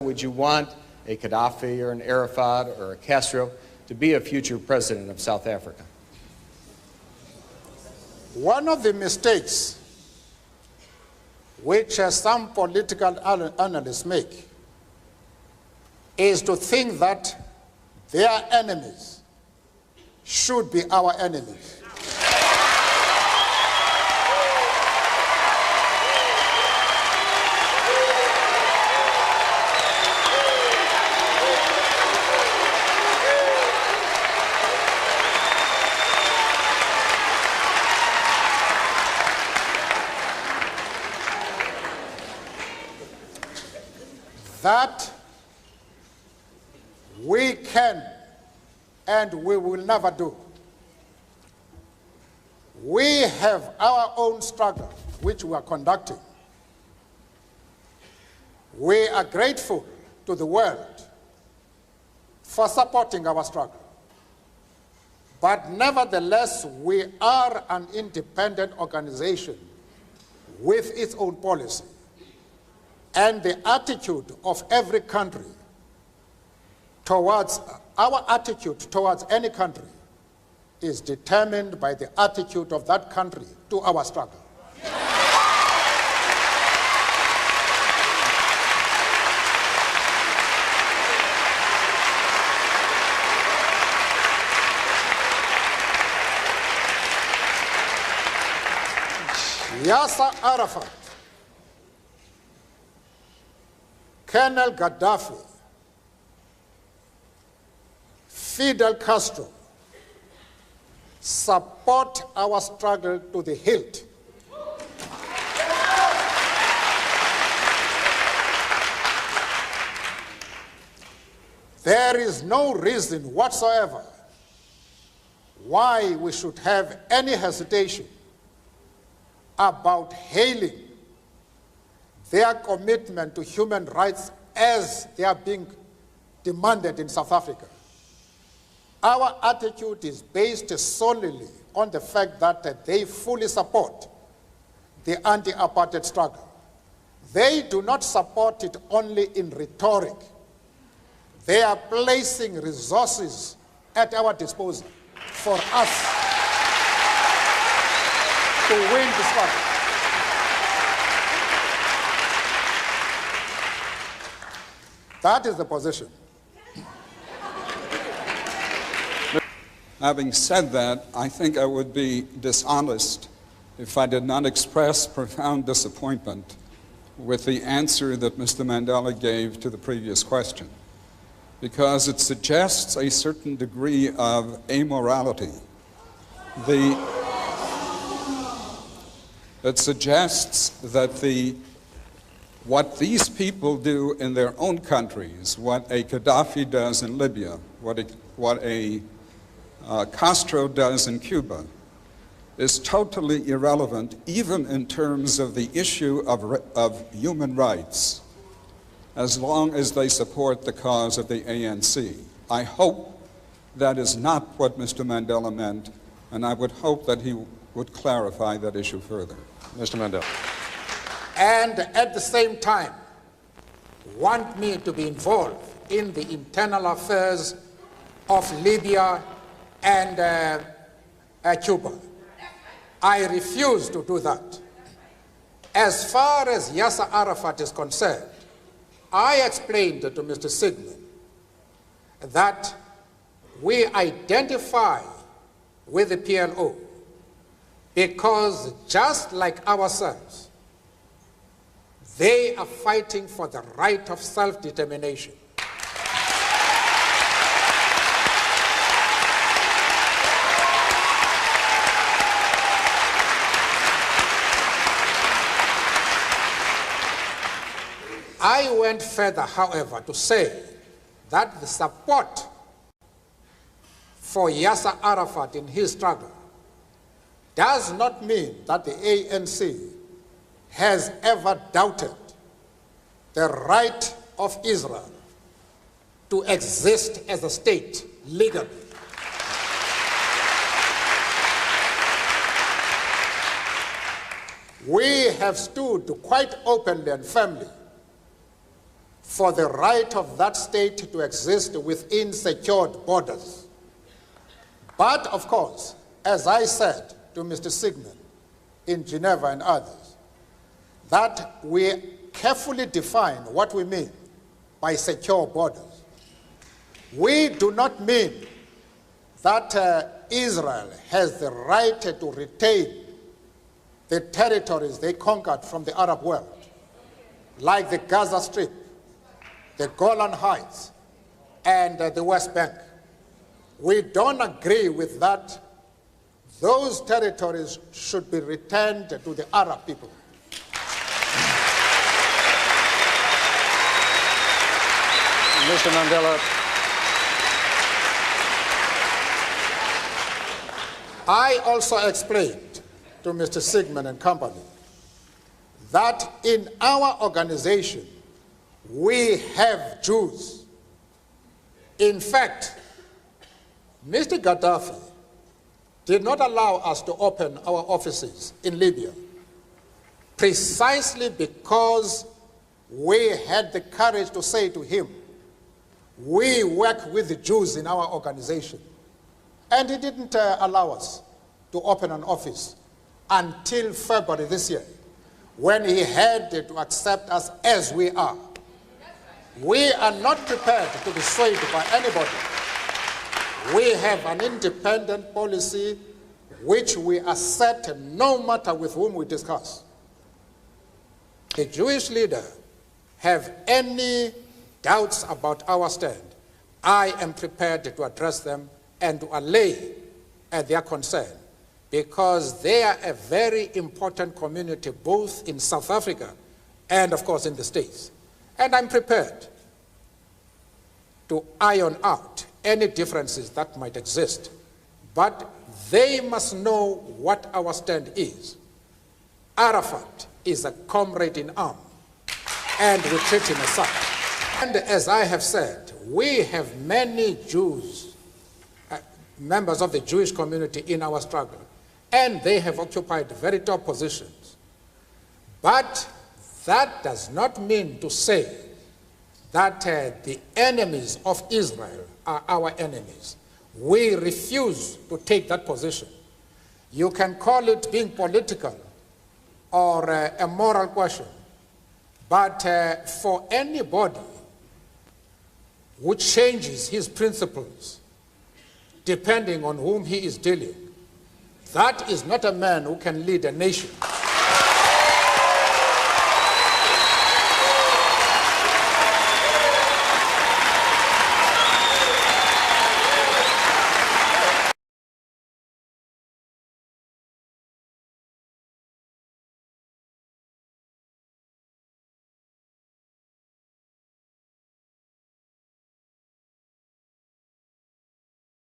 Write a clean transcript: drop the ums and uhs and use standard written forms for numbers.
Would you want a Gaddafi or an Arafat or a Castro to be a future president of South Africa? One of the mistakes which some political analysts make is to think that their enemies should be our enemies. That we can and we will never do. We have our own struggle, which we are conducting. We are grateful to the world for supporting our struggle. But nevertheless, we are an independent organization with its own policy. And the attitude of every country towards, our attitude towards any country is determined by the attitude of that country to our struggle. Yasser Arafat, Colonel Gaddafi, Fidel Castro support our struggle to the hilt. There is no reason whatsoever why we should have any hesitation about hailing their commitment to human rights as they are being demanded in South Africa. Our attitude is based solely on the fact that they fully support the anti-apartheid struggle. They do not support it only in rhetoric. They are placing resources at our disposal for us to win the struggle. That is the position. Having said that, I think I would be dishonest if I did not express profound disappointment with the answer that Mr. Mandela gave to the previous question, because it suggests a certain degree of amorality. It suggests that what these people do in their own countries, what a Gaddafi does in Libya, what a Castro does in Cuba, is totally irrelevant, even in terms of the issue of human rights, as long as they support the cause of the ANC. I hope that is not what Mr. Mandela meant, and I would hope that he would clarify that issue further. Mr. Mandela. And at the same time, want me to be involved in the internal affairs of Libya and Cuba. I refuse to do that. As far as Yasser Arafat is concerned, I explained to Mr. Sigmund that we identify with the PLO because just like ourselves, they are fighting for the right of self-determination. I went further, however, to say that the support for Yasser Arafat in his struggle does not mean that the ANC has ever doubted the right of Israel to exist as a state legally. We have stood quite openly and firmly for the right of that state to exist within secured borders. But, of course, as I said to Mr. Sigmund in Geneva and others, that we carefully define what we mean by secure borders. We do not mean that Israel has the right to retain the territories they conquered from the Arab world, like the Gaza Strip, the Golan Heights, and the West Bank. We don't agree with that. Those territories should be returned to the Arab people. Mr. Mandela, I also explained to Mr. Sigmund and company that in our organization we have Jews. In fact, Mr. Gaddafi did not allow us to open our offices in Libya precisely because we had the courage to say to him, we work with the Jews in our organization. And he didn't allow us to open an office until February this year, when he had to accept us as we are. We are not prepared to be swayed by anybody. We have an independent policy which we assert no matter with whom we discuss. The Jewish leader have any doubts about our stand, I am prepared to address them and to allay their concern, because they are a very important community both in South Africa and, of course, in the States. And I'm prepared to iron out any differences that might exist, but they must know what our stand is. Arafat is a comrade in arms, and we treat him as such. And as I have said, we have many Jews, members of the Jewish community in our struggle, and they have occupied very top positions. But that does not mean to say that the enemies of Israel are our enemies. We refuse to take that position. You can call it being political or a moral question, but for anybody who changes his principles depending on whom he is dealing, that is not a man who can lead a nation.